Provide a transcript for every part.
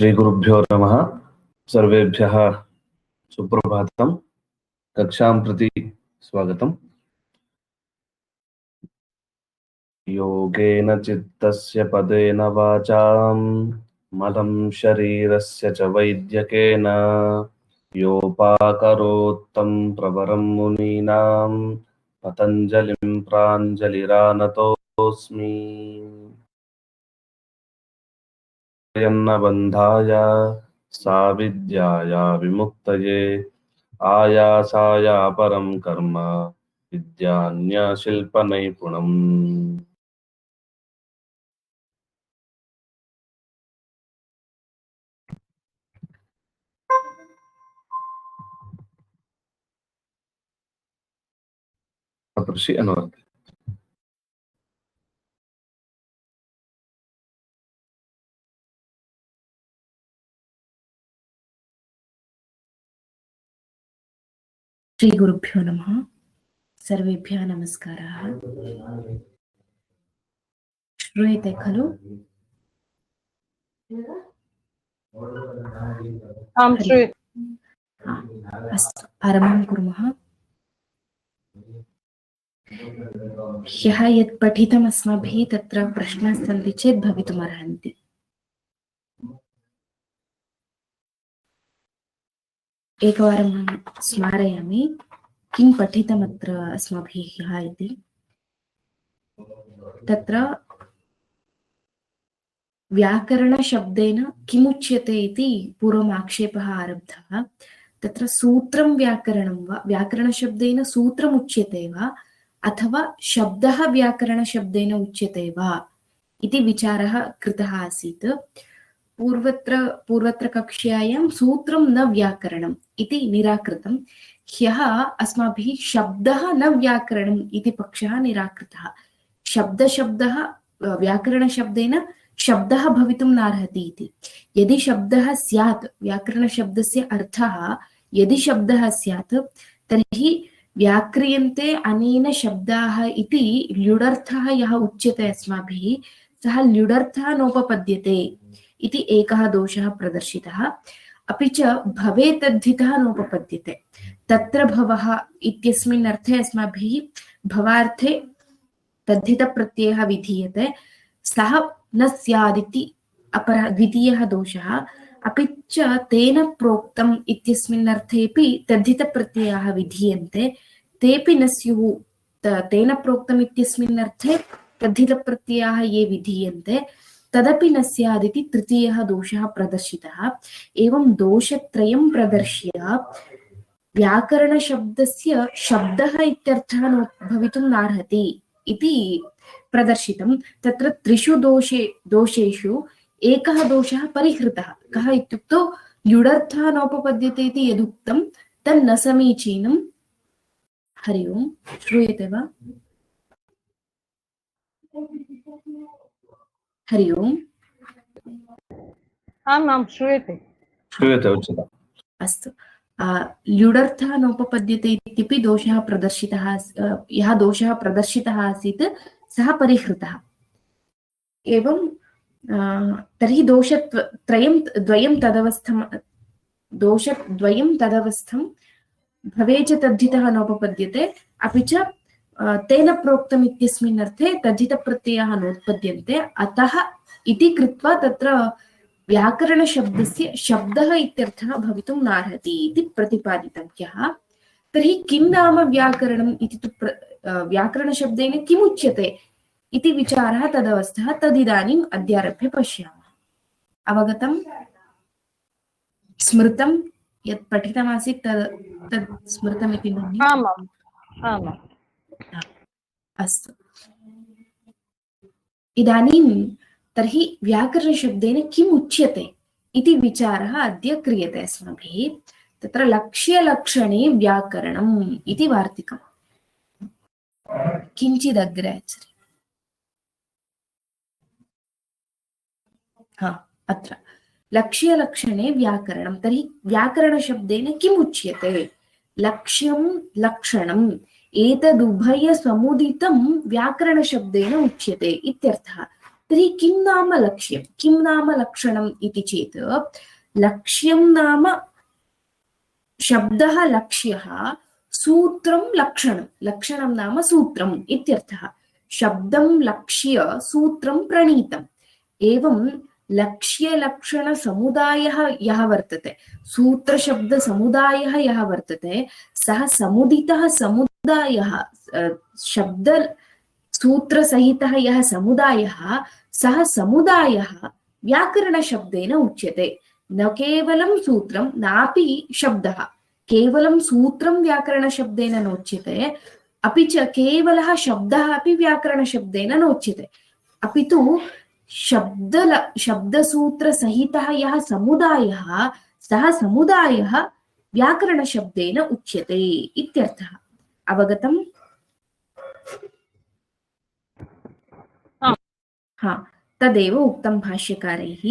श्री गुरुभ्यो नमः। सर्वेभ्यः सुप्रभातम्। कक्षां प्रति स्वागतम्। योगेन चित्तस्य पदेन वाचां मलं शरीरस्य च वैद्यकेन योपाकरोत्तं प्रवरं मुनीनां पतञ्जलिं प्राञ्जलिरानतोऽस्मि। यन्न बन्धाय साविद्याया विमुक्तये आयासाय परं कर्म विद्यान्यशिल्पनैपुणम्। कृषि अनुवर्त श्री गुरुभ्यो नमः। सर्वेभ्यः नमस्काराः। श्रूयते खलु? आं श्रूयते। अस्तु, आरम्भं कुर्मः। ह्यः यत् पठितम् अस्माभिः तत्र प्रश्नाः सन्ति चेत् भवितुमर्हन्ति। एकवारं स्मारयामि किं पठितमत्र अस्माभिः ह्यः इति। तत्र व्याकरणशब्देन किमुच्यते इति पूर्वम् आक्षेपः आरब्धः। तत्र सूत्रं व्याकरणं वा, व्याकरणशब्देन सूत्रम् उच्यते वा अथवा शब्दः व्याकरणशब्देन उच्यते वा इति विचारः कृतः आसीत्। पूर्वत्र कक्ष्यायां सूत्रं न व्याकरणम् इति निराकृतं। ह्यः अस्माभिः शब्दः न व्याकरणम् इति पक्षः निराकृतः। शब्दः व्याकरणशब्देन शब्दः भवितुं नार्हति इति। यदि शब्दः स्यात्, व्याकरणशब्दस्य अर्थः यदि शब्दः स्यात्, तर्हि व्याक्रियन्ते अनेन शब्दाः इति ल्युडर्थः यः उच्यते अस्माभिः, सः ल्युडर्थः नोपपद्यते इति एकः दोषः प्रदर्शितः। अपि च भवे तद्धितः नोपपद्यते। तत्र भवः इत्यस्मिन् अर्थे अस्माभिः भवार्थे तद्धितप्रत्ययः विधीयते, सः न स्यादिति अपरः द्वितीयः दोषः। अपि च तेन प्रोक्तम् इत्यस्मिन् अर्थेपि तद्धितप्रत्ययाः विधीयन्ते, तेपि न स्युः। तेन प्रोक्तम् इत्यस्मिन् अर्थे तद्धितप्रत्ययाः ये विधीयन्ते तदपि न स्यादिति तृतीयः दोषः प्रदर्शितः। एवं दोषत्रयं प्रदर्श्य व्याकरणशब्दस्य शब्दः इत्यर्थः भवितुं नार्हति इति प्रदर्शितं। तत्र त्रिषु दोषेषु एकः दोषः परिहृतः। कः इत्युक्तौ ल्युडर्थः नोपपद्यते इति यदुक्तं तन्न समीचीनं। हरि ओम्, श्रूयते वा? हरि ओम्। आम् श्रूयते। उच्यते। अस्तु, ल्युडर्थः नोपपद्यते इत्यपि दोषः प्रदर्शितः। यः दोषः प्रदर्शितः आसीत् सः परिहृतः। एवं तर्हि दोषद्वयं तदवस्थं भवे च तद्धितः नोपपद्यते, अपि च तेन प्रोक्तम् इत्यस्मिन् अर्थे तद्धितप्रत्ययाः नोत्पद्यन्ते। अतः इति कृत्वा तत्र व्याकरणशब्दस्य शब्दः इत्यर्थः भवितुं नार्हति इति प्रतिपादितं ह्यः। तर्हि किं नाम व्याकरणम् इति तु व्याकरणशब्देन किमुच्यते इति विचारः तदवस्थः। तदिदानीम् अद्यारभ्य पश्यामः। अवगतं? स्मृतं? यत् पठितमासीत् तत् स्मृतमिति मन्ये। आम्। अस्तु, इदानीं तर्हि व्याकरणशब्देन किम् उच्यते इति विचारः अद्य क्रियते अस्माभिः। तत्र लक्ष्यलक्षणे व्याकरणम् इति वार्तिकम्। किञ्चिदग्रे आचर्य। अत्र लक्ष्यलक्षणे व्याकरणं। तर्हि व्याकरणशब्देन किम् उच्यते? लक्ष्यं लक्षणम् एतदुभयसमुदितं व्याकरणशब्देन उच्यते इत्यर्थः। तर्हि किं नाम लक्ष्यं, किं नाम लक्षणम् इति चेत् लक्ष्यं नाम शब्दः लक्ष्यः, सूत्रं लक्षणं, लक्षणं नाम सूत्रम् इत्यर्थः। शब्दं लक्ष्य सूत्रं प्रणीतम्। एवं लक्ष्यलक्षणसमुदायः यः वर्तते, सूत्रशब्दसमुदायः यः वर्तते, सः समुदितः समुदायः, शब्द सूत्रसहितः यः समुदायः, सः समुदायः व्याकरणशब्देन उच्यते। न केवलं सूत्रं नापि शब्दः, केवलं सूत्रं व्याकरणशब्देन नोच्यते, अपि च केवलः शब्दः अपि व्याकरणशब्देन नोच्यते, अपि तु शब्दसूत्रसहितः यः समुदायः, सः समुदायः व्याकरणशब्देन उच्यते इत्यर्थः। अवगतम्? हा, तदेव उक्तं भाष्यकारैः,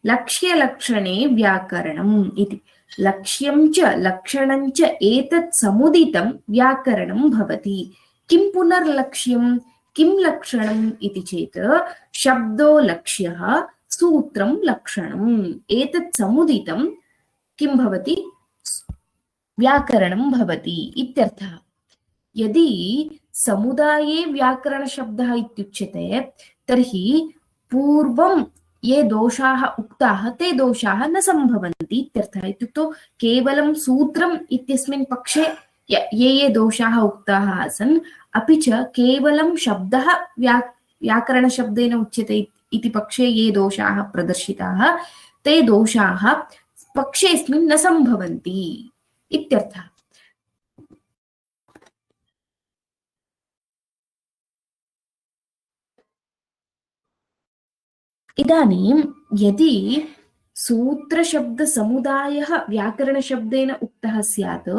लक्ष्यलक्षणे व्याकरणम् इति। लक्ष्यं च लक्षणं च एतत् समुदितं व्याकरणं भवति। किं पुनर्लक्ष्यं, किं लक्षणम् इति चेत् शब्दो लक्ष्यः, सूत्रं लक्षणम्, एतत् समुदितं किं भवति, व्याकरणं भवति इत्यर्थः। यदि समुदाये व्याकरणशब्दः इत्युच्यते तर्हि पूर्वं ये दोषाः उक्ताः ते दोषाः न सम्भवन्ति इत्यर्थः। इत्युक्तौ केवलं सूत्रम् इत्यस्मिन् पक्षे ये दोषाः उक्ताः आसन्, अपि च केवलं शब्दः व्याकरणशब्देन उच्यते इति पक्षे ये दोषाः प्रदर्शिताः, ते दोषाः पक्षेऽस्मिन् न सम्भवन्ति इत्यर्थः। इदानीं यदि सूत्रशब्दसमुदायः व्याकरणशब्देन उक्तः स्यात्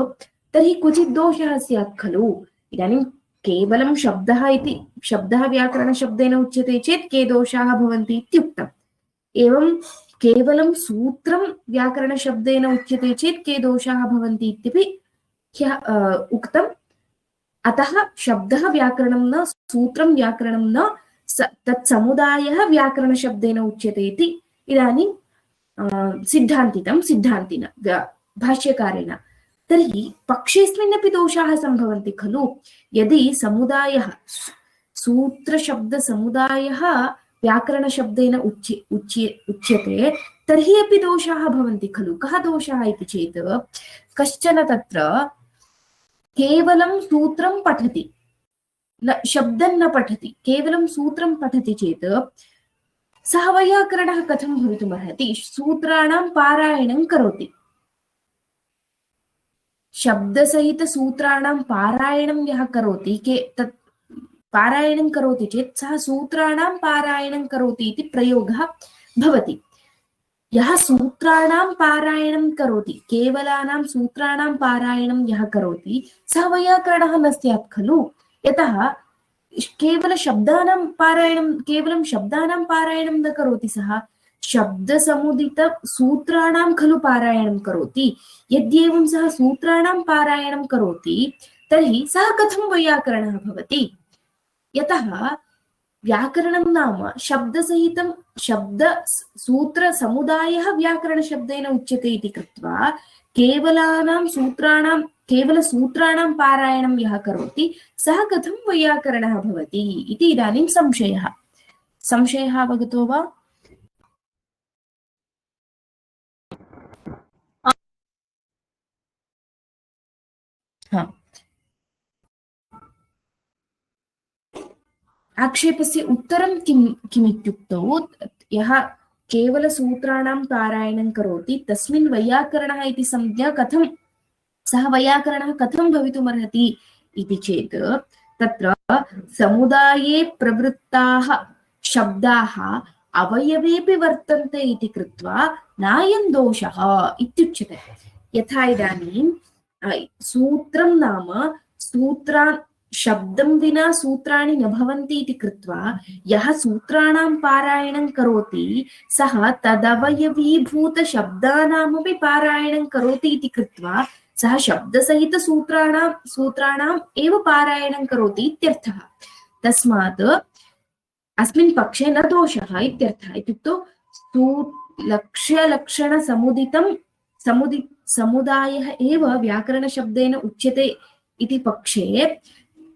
तर्हि क्वचित् दोषः स्यात् खलु। इदानीं केवलं शब्दः व्याकरणशब्देन उच्यते चेत् के दोषाः भवन्ति इत्युक्तम्। एवं केवलं सूत्रं व्याकरणशब्देन उच्यते चेत् के दोषाः भवन्ति इत्यपि उक्तम्। अतः शब्दः व्याकरणं न, सूत्रं व्याकरणं न, तत्समुदायः व्याकरणशब्देन उच्यते इति इदानीं सिद्धान्तिना भाष्यकारेण। तर्हि पक्षेऽस्मिन्नपि दोषाः सम्भवन्ति खलु। यदि समुदायः, सूत्रशब्दसमुदायः व्याकरणशब्देन उच्यते तर्हि अपि दोषाः भवन्ति खलु। कः दोषः इति चेत् कश्चन तत्र केवलं सूत्रं पठति, शब्दं न पठति, केवलं सूत्रं पठति चेत् सः वैयाकरणः कथं भवितुमर्हति। सूत्राणां पारायणं करोति, शब्दसहितसूत्राणां पारायणं यः करोति, तत् पारायणं करोति चेत् सः सूत्राणां पारायणं करोति इति प्रयोगः भवति। यः सूत्राणां पारायणं करोति, केवलानां सूत्राणां पारायणं यः करोति, सः वैयाकरणः न स्यात् खलु। यतः केवलं शब्दानां पारायणं न करोति, सः शब्दसमुदितसूत्राणां खलु पारायणं करोति। यद्येवं सः सूत्राणां पारायणं करोति तर्हि सः कथं वैयाकरणः भवति। यतः व्याकरणं नाम शब्दसहितं शब्दसूत्रसमुदायः व्याकरणशब्देन उच्यते इति कृत्वा केवलसूत्राणां पारायणं यः करोति सः कथं वैयाकरणः भवति इति इदानीं संशयः अवगतो वा? आक्षेपस्य उत्तरं किमित्युक्तौ, यः केवलसूत्राणां पारायणं करोति तस्मिन् वैयाकरणः इति संज्ञा कथं, सः वैयाकरणः कथं भवितुमर्हति इति चेत् तत्र समुदाये प्रवृत्ताः शब्दाः अवयवेपि वर्तन्ते इति कृत्वा नायं दोषः इत्युच्यते। यथा इदानीं सूत्रं नाम शब्दं विना सूत्राणि न भवन्ति इति कृत्वा यः सूत्राणां पारायणं करोति सः तदवयवीभूतशब्दानामपि पारायणं करोति इति कृत्वा सः शब्दसहितसूत्राणाम् एव पारायणं करोति इत्यर्थः। तस्मात् अस्मिन् पक्षे न दोषः इत्यर्थः। इत्युक्तौ लक्ष्यलक्षणसमुदितं समुदायः एव व्याकरणशब्देन उच्यते इति पक्षे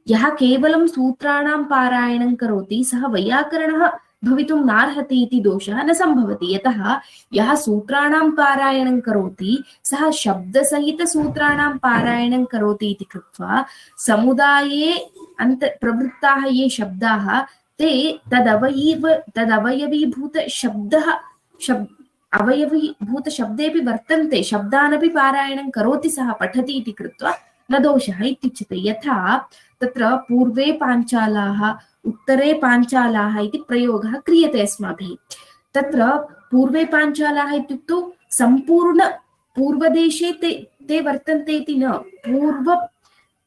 यः केवलं सूत्राणां पारायणं करोति सः वैयाकरणः भवितुं नार्हति इति दोषः न सम्भवति। यतः यः सूत्राणां पारायणं करोति सः शब्दसहितसूत्राणां पारायणं करोति इति कृत्वा समुदाये प्रवृत्ताः ये शब्दाः ते अवयवीभूतशब्देऽपि वर्तन्ते, शब्दानपि पारायणं करोति सः, पठति इति कृत्वा न दोषः इत्युच्यते। यथा तत्र पूर्वे पाञ्चालाः उत्तरे पाञ्चालाः इति प्रयोगः क्रियते अस्माभिः। तत्र पूर्वे पाञ्चालाः इत्युक्तौ सम्पूर्ण पूर्वदेशे ते वर्तन्ते इति न,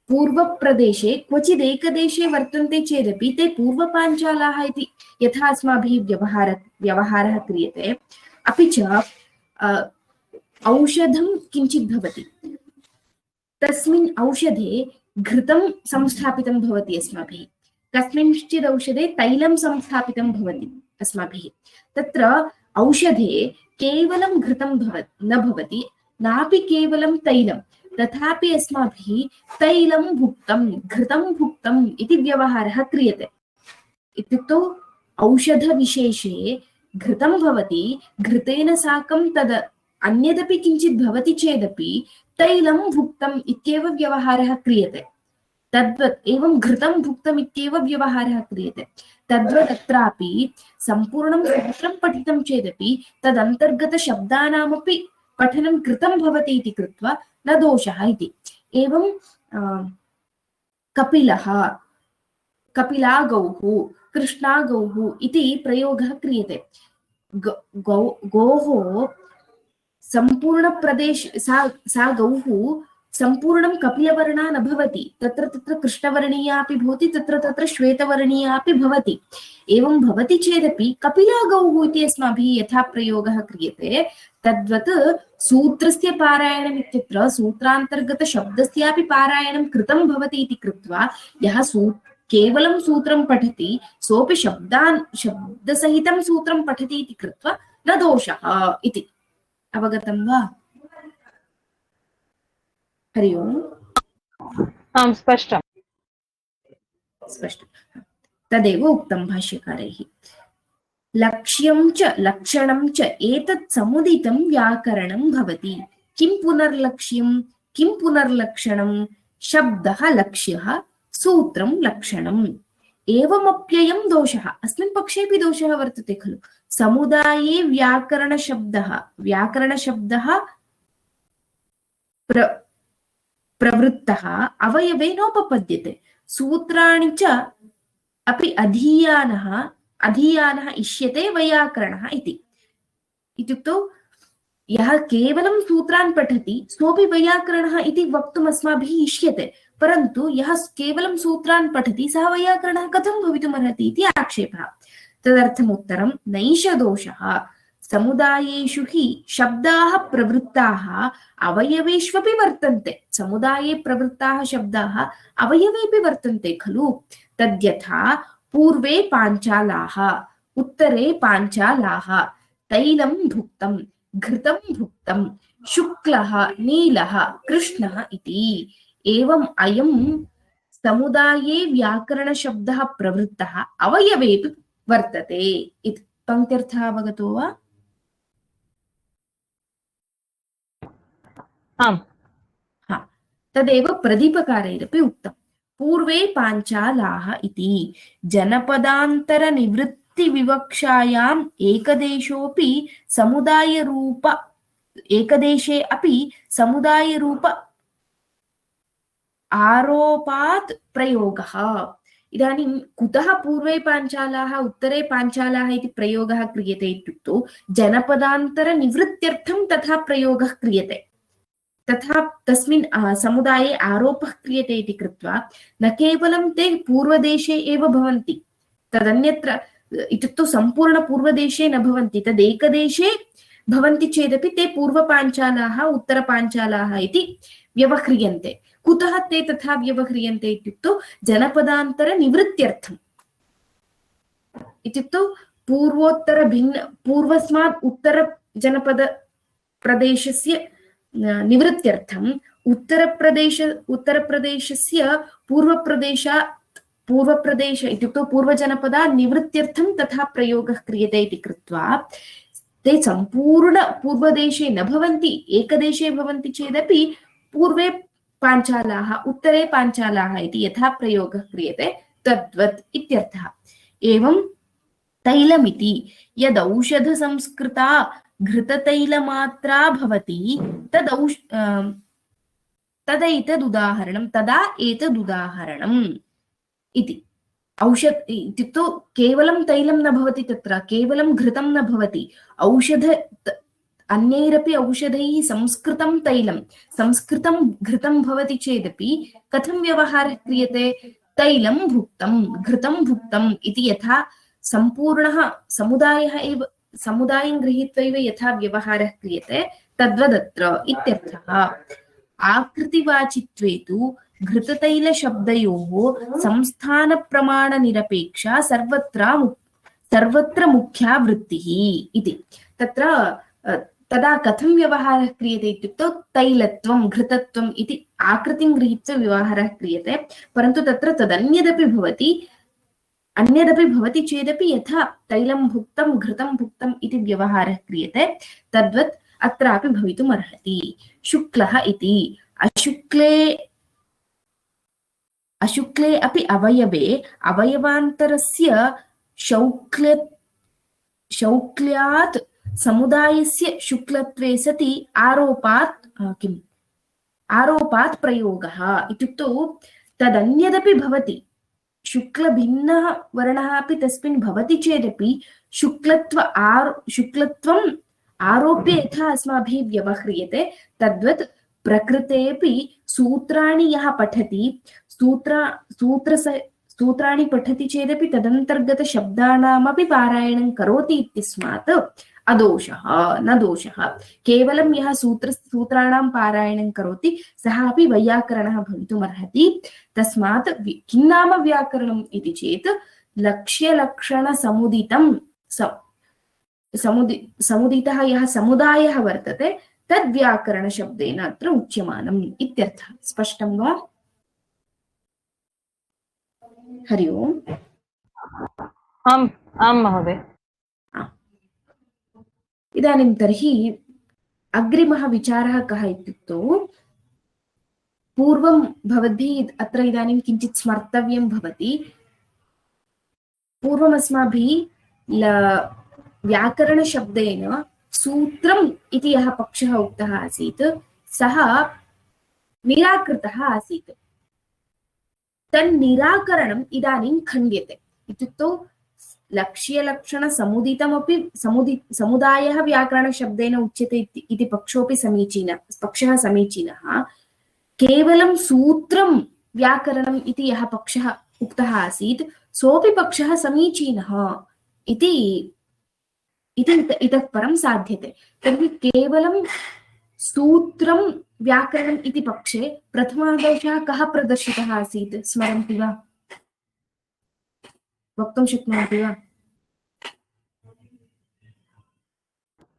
पूर्वप्रदेशे क्वचिदेकदेशे वर्तन्ते चेदपि ते पूर्वपाञ्चालाः इति यथा अस्माभिः व्यवहारः क्रियते। अपि च औषधं किञ्चित् भवति, तस्मिन् औषधे घृतं संस्थापितं भवति अस्माभिः, कस्मिंश्चित् औषधे तैलं संस्थापितं भवति अस्माभिः। तत्र औषधे केवलं घृतं न भवति, नापि केवलं तैलं, तथापि अस्माभिः तैलं भुक्तं घृतं भुक्तम् इति व्यवहारः क्रियते। इत्युक्तौ औषधविशेषे घृतं भवति, घृतेन साकं तद् अन्यदपि किञ्चित् भवति चेदपि तैलं भुक्तम् इत्येव व्यवहारः क्रियते। तद्वत् एवं घृतं भुक्तम् इत्येव व्यवहारः क्रियते। तद्वत् अत्रापि सम्पूर्णं सूत्रं पठितं चेदपि तदन्तर्गतशब्दानामपि पठनं कृतं भवति इति कृत्वा न दोषः इति। एवं कपिलः, कपिलागौः, कृष्णागौः इति प्रयोगः क्रियते। गोः सम्पूर्णप्रदेश सा गौः सम्पूर्णं कपिलवर्णा न भवति, तत्र तत्र कृष्णवर्णीया अपि भवति, तत्र तत्र श्वेतवर्णीया अपि भवति। एवं भवति चेदपि कपिलागौः इति अस्माभिः यथा प्रयोगः क्रियते तद्वत् सूत्रस्य पारायणम् इत्यत्र सूत्रान्तर्गतशब्दस्यापि पारायणं कृतं भवति इति कृत्वा यः केवलं सूत्रं पठति सोऽपि शब्दसहितं सूत्रं पठति इति कृत्वा न दोषः इति। अवगतं वा? हरि ओम्। आं स्पष्टं। तदेव उक्तं भाष्यकारैः। लक्ष्यं च लक्षणं च एतत् समुदितं व्याकरणं भवति। किं पुनर्लक्ष्यं, किं पुनर्लक्षणं? शब्दः लक्ष्यः, सूत्रं लक्षणम्। एवमप्ययं दोषः, अस्मिन् पक्षेपि दोषः वर्तते खलु। समुदाये व्याकरणशब्दः प्रवृत्तः अवयवे नोपपद्यते। सूत्राणि च अपि अधीयानः इष्यते वैयाकरणः इति। इत्युक्तौ यः केवलं सूत्रान् पठति सोऽपि वैयाकरणः इति वक्तुम् अस्माभिः इष्यते, परन्तु यः केवलं सूत्रान् पठति सः वैयाकरणः कथं भवितुमर्हति इति आक्षेपः। तदर्थम् उत्तरं नैष दोषः। समुदायेषु हि शब्दाः प्रवृत्ताः अवयवेष्वपि वर्तन्ते। समुदाये प्रवृत्ताः शब्दाः अवयवेपि वर्तन्ते खलु। तद्यथा पूर्वे पाञ्चालाः, उत्तरे पाञ्चालाः, तैलं भुक्तं, घृतं भुक्तं, शुक्लः, नीलः, कृष्णः इति। एवम् अयं समुदाये व्याकरणशब्दः प्रवृत्तः अवयवेपि वर्तते इति। पङ्क्त्यर्थः अवगतो वा? आम्। तदेव प्रदीपकारैरपि उक्तं। पूर्वे पाञ्चालाः इति जनपदान्तरनिवृत्तिविवक्षायाम् एकदेशे अपि समुदायरूप आरोपात् प्रयोगः। इदानीं कुतः पूर्वे पाञ्चालाः उत्तरे पाञ्चालाः इति प्रयोगः क्रियते इत्युक्तौ जनपदान्तरनिवृत्त्यर्थं तथा प्रयोगः क्रियते। तथा तस्मिन् समुदाये आरोपः क्रियते इति कृत्वा न केवलं ते पूर्वदेशे एव भवन्ति, तदन्यत्र इत्युक्तौ सम्पूर्णपूर्वदेशे न भवन्ति, तदेकदेशे भवन्ति चेदपि ते पूर्वपाञ्चालाः उत्तरपाञ्चालाः इति व्यवह्रियन्ते। कुतः ते तथा व्यवह्रियन्ते इत्युक्तौ जनपदान्तरनिवृत्त्यर्थम्। इत्युक्तौ पूर्वस्मात् उत्तरजनपदप्रदेशस्य निवृत्त्यर्थम् उत्तरप्रदेशस्य पूर्वप्रदेश इत्युक्तौ पूर्वजनपदात् निवृत्त्यर्थं तथा प्रयोगः क्रियते इति कृत्वा ते सम्पूर्ण पूर्वदेशे न भवन्ति, एकदेशे भवन्ति चेदपि पूर्वे पाञ्चालाः उत्तरे पाञ्चालाः इति यथा प्रयोगः क्रियते तद्वत् इत्यर्थः। एवं तैलमिति यदौषधसंस्कृता घृततैलमात्रा भवति तदा एतदुदाहरणम् इति। औषध इत्युक्तौ केवलं तैलं न भवति, तत्र केवलं घृतं न भवति, अन्यैरपि औषधैः संस्कृतं तैलं संस्कृतं घृतं भवति चेदपि कथं व्यवहारः क्रियते? तैलं भुक्तं घृतं भुक्तम् इति यथा सम्पूर्णः समुदायं गृहीत्वा यथा व्यवहारः क्रियते तद्वदत्र इत्यर्थः। आकृतिवाचित्वे तु घृततैलशब्दयोः संस्थानप्रमाणनिरपेक्षा सर्वत्र मुख्या वृत्तिः इति। तत्र तदा कथं व्यवहारः क्रियते इत्युक्तौ तैलत्वं घृतत्वम् इति आकृतिं गृहीत्वा व्यवहारः क्रियते, परन्तु तत्र तदन्यदपि भवति चेदपि यथा तैलं भुक्तं घृतं भुक्तम् इति व्यवहारः क्रियते तद्वत् अत्रापि भवितुम् अर्हति। शुक्लः इति अशुक्ले अपि अवयवे अवयवान्तरस्य शौक्ल्यात् समुदायस्य शुक्लत्वे सति आरोपात् प्रयोगः इत्युक्तौ तदन्यदपि भवति, शुक्लभिन्नः वर्णः अपि तस्मिन् भवति चेदपि शुक्लत्वम् आरोप्य यथा अस्माभिः व्यवह्रियते तद्वत् प्रकृतेऽपि सूत्राणि यः पठति सूत्राणि पठति चेदपि तदन्तर्गतशब्दानामपि पारायणं करोति इत्यस्मात् अदोषः न दोषः। केवलं यः सूत्राणां पारायणं करोति सः अपि वैयाकरणः भवितुमर्हति। तस्मात् किं नाम व्याकरणम् इति चेत् लक्ष्यलक्षणसमुदितं समुदितः यः समुदायः वर्तते तद्व्याकरणशब्देन अत्र उच्यमानम् इत्यर्थः। स्पष्टं वा? हरि ओम्। आं महोदय। इदानीं तर्हि अग्रिमः विचारः कः इत्युक्तौ पूर्वं भवद्भिः अत्र इदानीं किञ्चित् स्मर्तव्यं भवति। पूर्वमस्माभिः व्याकरणशब्देन सूत्रम् इति यः पक्षः उक्तः आसीत् सः निराकृतः आसीत्। तन्निराकरणम् इदानीं खण्ड्यते। इत्युक्तौ लक्ष्यलक्षणसमुदितमपि समुदायः व्याकरणशब्देन उच्यते इति पक्षः समीचीनः। केवलं सूत्रं व्याकरणम् इति यः पक्षः उक्तः आसीत् सोऽपि पक्षः समीचीनः इति इतः परं साध्यते। तर्हि केवलं सूत्रं व्याकरणम् इति पक्षे प्रथमादोषः कः प्रदर्शितः आसीत् स्मरन्ति वा? वक्तुं शक्नुवन्ति वा?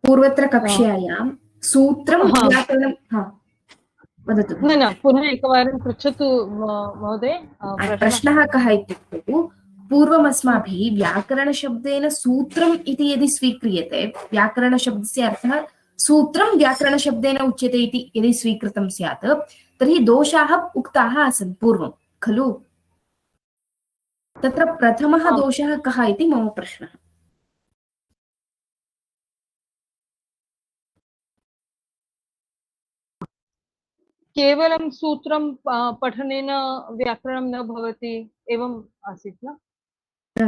पूर्वत्र कक्ष्यायां सूत्रं व्याकरणं वदतु। न पुनः एकवारं पृच्छतु महोदय। प्रश्नः कः इत्युक्तौ पूर्वमस्माभिः व्याकरणशब्देन सूत्रम् इति यदि स्वीक्रियते, व्याकरणशब्दस्य अर्थः सूत्रं व्याकरणशब्देन उच्यते इति यदि स्वीकृतं स्यात् तर्हि दोषाः उक्ताः आसन् पूर्वं खलु? तत्र प्रथमः दोषः कः इति मम प्रश्नः। केवलं सूत्रं पठनेन व्याकरणं न भवति एवम् आसीत् न? न।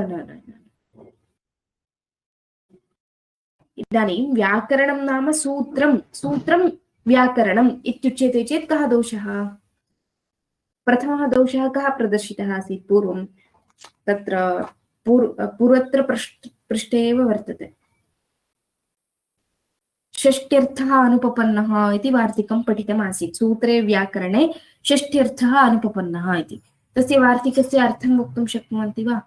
इदानीं व्याकरणं नाम सूत्रं व्याकरणम् इत्युच्यते चेत् कः दोषः? प्रथमः दोषः कः प्रदर्शितः आसीत् पूर्वं? तत्र पूर्वत्र पृष्ठे एव वर्तते। षष्ट्यर्थः अनुपपन्नः इति वार्तिकं पठितमासीत्। सूत्रे व्याकरणे षष्ट्यर्थः अनुपपन्नः इति। तस्य वार्तिकस्य अर्थं वक्तुं शक्नुवन्ति वा?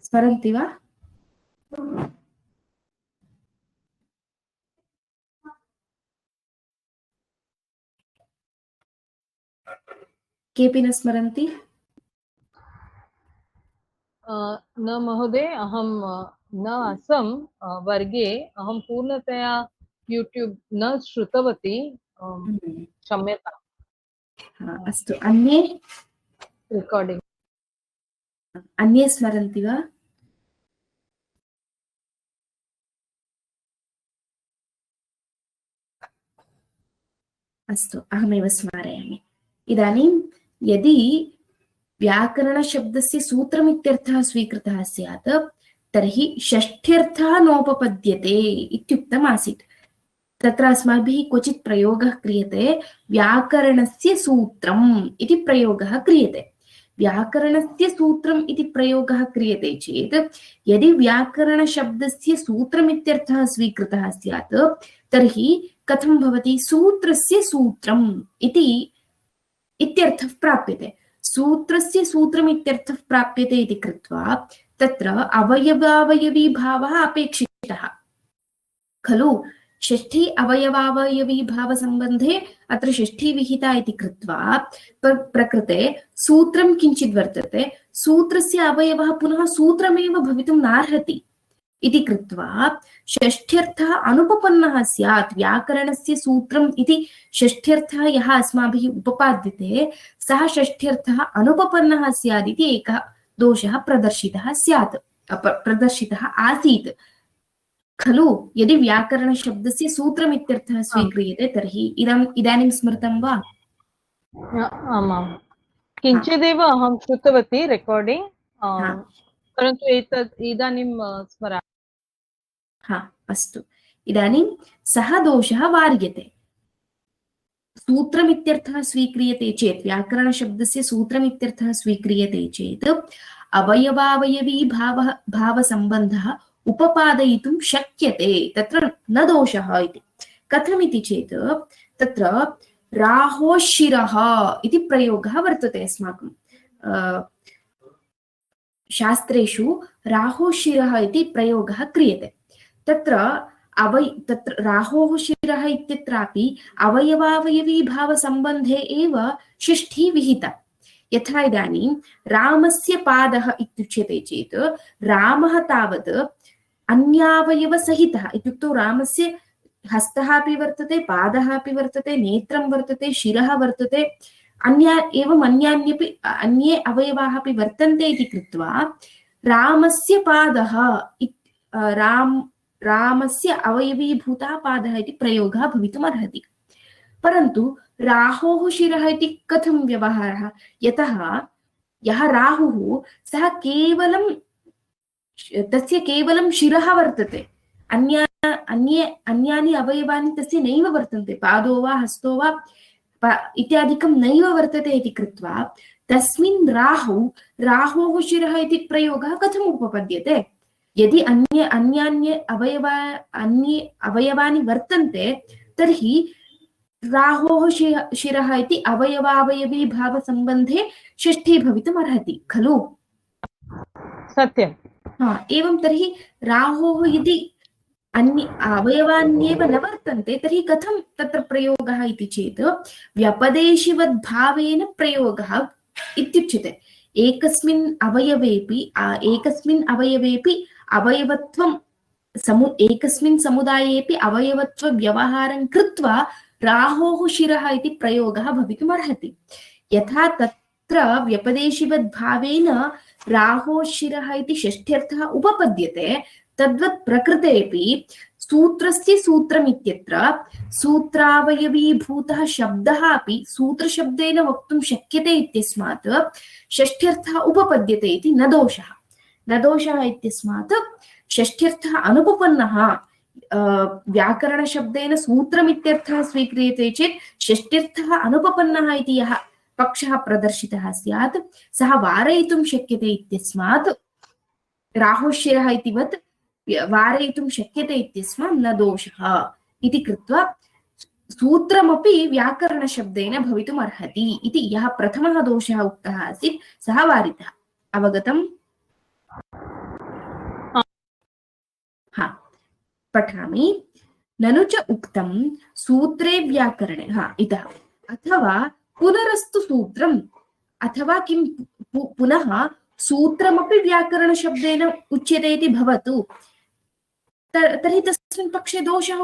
स्मरन्ति वा? केऽपि न स्मरन्ति? न महोदय, अहं न आसं वर्गे। अहं पूर्णतया यूट्यूब् न श्रुतवती। क्षम्यताम्। अस्तु, अन्ये रेकार्डिङ्ग् अन्ये स्मरन्ति वा? अस्तु, अहमेव स्मारयामि। इदानीं यदि व्याकरणशब्दस्य सूत्रमित्यर्थः स्वीकृतः स्यात् तर्हि षष्ठ्यर्थः नोपपद्यते इत्युक्तम् आसीत्। तत्र अस्माभिः क्वचित् प्रयोगः क्रियते, व्याकरणस्य सूत्रम् इति प्रयोगः क्रियते। व्याकरणस्य सूत्रम् इति प्रयोगः क्रियते चेत् यदि व्याकरणशब्दस्य सूत्रमित्यर्थः स्वीकृतः स्यात् तर्हि कथं भवति? सूत्रस्य सूत्रम् इति इत्यर्थः प्राप्यते। सूत्रस्य सूत्रमित्यर्थः प्राप्यते इति कृत्वा तत्र अवयवावयवी भावः अपेक्षितः खलु। षष्ठी अवयवावयवी भावसम्बन्धे अत्र षष्ठी विहिता इति कृत्वा प्रकृते सूत्रं किञ्चित् वर्तते, सूत्रस्य अवयवः पुनः सूत्रमेव भवितुं नार्हति इति कृत्वा षष्ठ्यर्थः अनुपपन्नः स्यात्। व्याकरणस्य सूत्रम् इति षष्ठ्यर्थः यः अस्माभिः उपपाद्यते सः षष्ठ्यर्थः अनुपपन्नः स्यात् इति एकः दोषः प्रदर्शितः आसीत् खलु। यदि व्याकरणशब्दस्य सूत्रमित्यर्थः स्वीक्रियते तर्हि इदानीं स्मृतं वा? आमां, किञ्चिदेव अहं श्रुतवती रेकार्डिङ्ग्, परन्तु इदानीं स्मरामि। अस्तु, इदानीं सः दोषः वार्यते। सूत्रमित्यर्थः स्वीक्रियते चेत्, व्याकरणशब्दस्य सूत्रमित्यर्थः स्वीक्रियते चेत् अवयवावयवी भावसम्बन्धः उपपादयितुं शक्यते, तत्र न दोषः इति। कथमिति चेत् तत्र राहोशिरः इति प्रयोगः वर्तते अस्माकं शास्त्रेषु। राहोशिरः इति प्रयोगः क्रियते। तत्र राहोः शिरः इत्यत्रापि अवयवावयवी भावसम्बन्धे एव षष्ठी विहिता। यथा इदानीं रामस्य पादः इत्युच्यते चेत् रामः तावत् अन्यावयवसहितः इत्युक्तौ रामस्य हस्तः अपि वर्तते, पादः अपि वर्तते, नेत्रं वर्तते, शिरः वर्तते, अन्ये अवयवाः अपि वर्तन्ते इति कृत्वा रामस्य पादः रामस्य अवयवीभूतः पादः इति प्रयोगः भवितुम् अर्हति। परन्तु राहोः शिरः इति कथं व्यवहारः? यतः यः राहुः सः तस्य केवलं शिरः वर्तते, अन्यानि अवयवानि तस्य नैव वर्तन्ते, पादो वा हस्तो वा इत्यादिकं नैव वर्तते इति कृत्वा तस्मिन् राहोः शिरः इति प्रयोगः कथम् उपपद्यते? यदि अन्ये अवयवानि वर्तन्ते तर्हि राहोः शिरः इति अवयवावयवी भावसम्बन्धे षष्ठी भवितुम् अर्हति खलु। सत्यम्। एवं तर्हि राहोः यदि अवयवान्येव न वर्तन्ते तर्हि कथं तत्र प्रयोगः इति चेत् व्यपदेशिवद्भावेन प्रयोगः इत्युच्यते। एकस्मिन् अवयवेपि अवयवत्वं एकस्मिन् समुदायेपि अवयवत्वव्यवहारं कृत्वा राहोः शिरः इति प्रयोगः भवितुम् अर्हति। यथा तत्र व्यपदेशिवद्भावेन राहोः शिरः इति षष्ठ्यर्थः उपपद्यते, तद्वत् प्रकृतेपि सूत्रस्य सूत्रमित्यत्र सूत्रावयवीभूतः शब्दः अपि सूत्रशब्देन वक्तुं शक्यते इत्यस्मात् षष्ठ्यर्थः उपपद्यते इति न दोषः। न दोषः इत्यस्मात् षष्ठ्यर्थः अनुपपन्नः। व्याकरणशब्देन सूत्रमित्यर्थः स्वीक्रियते चेत् षष्ठ्यर्थः अनुपपन्नः इति यः पक्षः प्रदर्शितः स्यात् सः वारयितुं शक्यते इत्यस्मात् राहोः शिरः इतिवत् वारयितुं शक्यते इत्यस्मात् न दोषः इति कृत्वा सूत्रमपि व्याकरणशब्देन भवितुम् अर्हति इति यः प्रथमः दोषः उक्तः आसीत् सः वारितः। अवगतम्? हा, पठामि। ननु च उक्तं सूत्रे व्याकरणे, इतः अथवा पुनरस्तु सूत्रम्, अथवा किं पुनः सूत्रमपि व्याकरणशब्देन उच्यते इति भवतु, तर्हि तस्मिन् पक्षे दोषः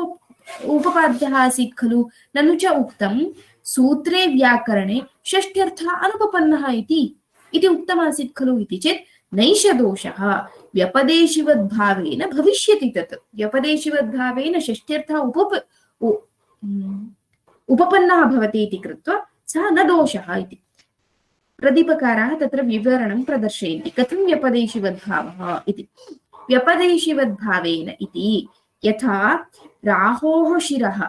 उपपाद्यः आसीत् खलु। ननु च उक्तं सूत्रे व्याकरणे षष्ट्यर्थः अनुपपन्नः इति उक्तमासीत् खलु इति चेत् नैष दोषः व्यपदेशिवद्भावेन भविष्यति। तत् व्यपदेशिवद्भावेन षष्ट्यर्थः उपपन्नः भवति इति कृत्वा सः न दोषः इति। प्रदीपकाराः तत्र विवरणं प्रदर्शयन्ति कथं व्यपदेशिवद्भावः इति। व्यपदेशिवद्भावेन इति यथा राहोः शिरः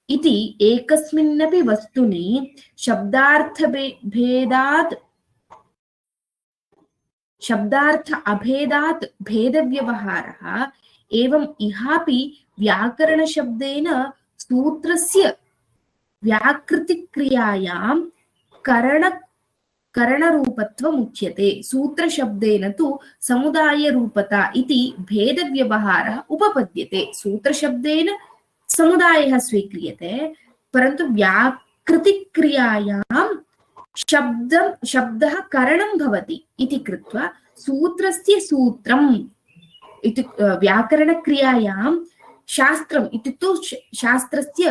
इति एकस्मिन्नपि वस्तुनि शब्दार्थ अभेदात् भेदव्यवहारः, एवं इहापि व्याकरणशब्देन सूत्रस्य व्याकृतिक्रियायां करणरूपत्वम् उच्यते। सूत्रशब्देन तु समुदायरूपता इति भेदव्यवहारः उपपद्यते। सूत्रशब्देन समुदायः स्वीक्रियते, परन्तु व्याकृतिक्रियायां शब्दः करणं भवति इति कृत्वा सूत्रस्य सूत्रम् इति व्याकरणक्रियायां शास्त्रम् इत्युक्तौ शास्त्रस्य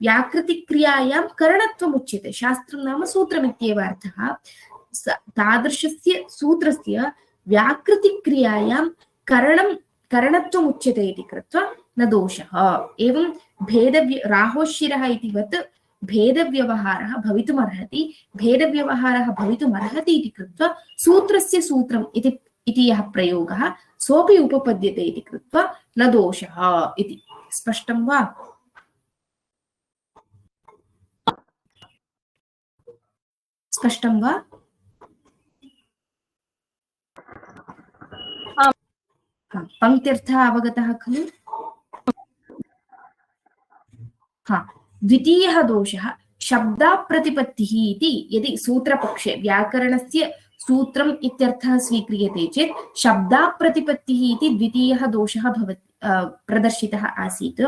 व्याकृतिक्रियायां करणत्वम् उच्यते। शास्त्रं नाम सूत्रमित्येव अर्थः। तादृशस्य सूत्रस्य व्याकृतिक्रियायां करणत्वम् उच्यते इति कृत्वा न दोषः। एवं राहोशिरः इतिवत् भेदव्यवहारः भवितुमर्हति। भेदव्यवहारः भवितुमर्हति इति कृत्वा सूत्रस्य सूत्रम् इति यः प्रयोगः सोऽपि उपपद्यते इति कृत्वा न दोषः इति। स्पष्टं वा? स्पष्टं वा? पङ्क्त्यर्थः अवगतः खलु? द्वितीयः दोषः शब्दाप्रतिपत्तिः इति। यदि सूत्रपक्षे व्याकरणस्य सूत्रम् इत्यर्थः स्वीक्रियते चेत् शब्दाप्रतिपत्तिः इति द्वितीयः दोषः प्रदर्शितः आसीत्।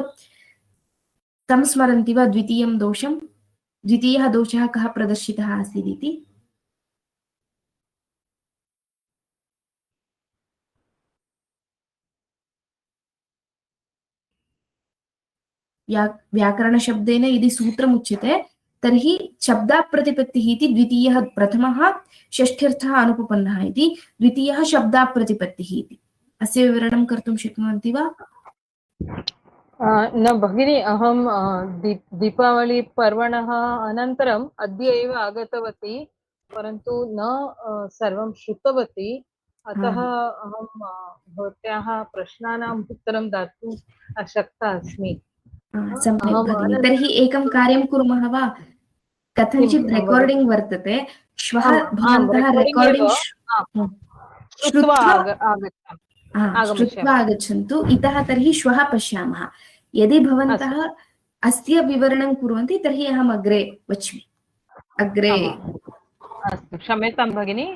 तं स्मरन्ति वा? द्वितीयं दोषं, द्वितीयः दोषः कः प्रदर्शितः आसीत् इति? व्याकरणशब्देन यदि सूत्रम् उच्यते तर्हि शब्दाप्रतिपत्तिः इति द्वितीयः, प्रथमः षष्ठ्यर्थः अनुपपन्नः इति, द्वितीयः शब्दाप्रतिपत्तिः इति। अस्य विवरणं कर्तुं शक्नुवन्ति वा? न भगिनी, अहं दीपावलिपर्वणः अनन्तरम् अद्य एव आगतवती, परन्तु न सर्वं श्रुतवती। अतः अहं भवत्याः प्रश्नानाम् उत्तरं दातुम् अशक्ता अस्मि। सम्यक् भगिनि। तर्हि एकं कार्यं कुर्मः वा? कथञ्चित् रेकार्डिङ्ग् वर्तते, श्वः भवन्तः रेकार्डिङ्ग् श्रुत्वा आगच्छन्तु इतः। तर्हि श्वः पश्यामः। यदि भवन्तः अस्य विवरणं कुर्वन्ति तर्हि अहम् अग्रे वच्मि। अस्तु, क्षम्यतां भगिनि।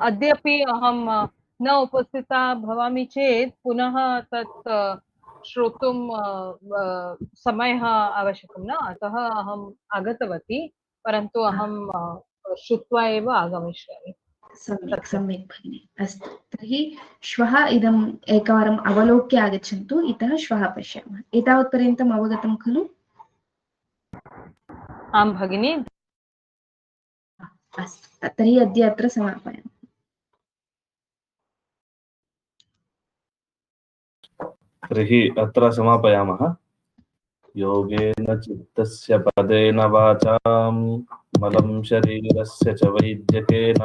अद्यापि अहं न उपस्थिता भवामि चेत् पुनः तत् श्रोतुं समयः आवश्यकं न, अतः अहम् आगतवती, परन्तु अहं श्रुत्वा एव आगमिष्यामि। सम्यक् भगिनि। अस्तु, तर्हि श्वः इदम् एकवारम् अवलोक्य आगच्छन्तु, इतः श्वः पश्यामः। एतावत्पर्यन्तम् अवगतं खलु? आं भगिनि। अस्तु, तर्हि अद्य अत्र समापयामः। तर्हि अत्र समापयामः। योगेन चित्तस्य पदेन वाचां मलं शरीरस्य च वैद्यकेन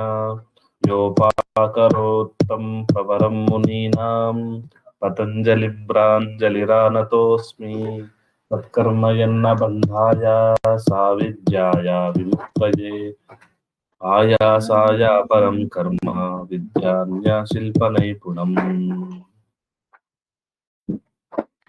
योपाकरोत्तं प्रवरं मुनीनां पतञ्जलिभ्राञ्जलिरानतोऽस्मि। तत्कर्म यन्न बन्धाय साविद्याया विमुक्तये आयासाय परं कर्म विद्यान्यशिल्पनैपुणम्।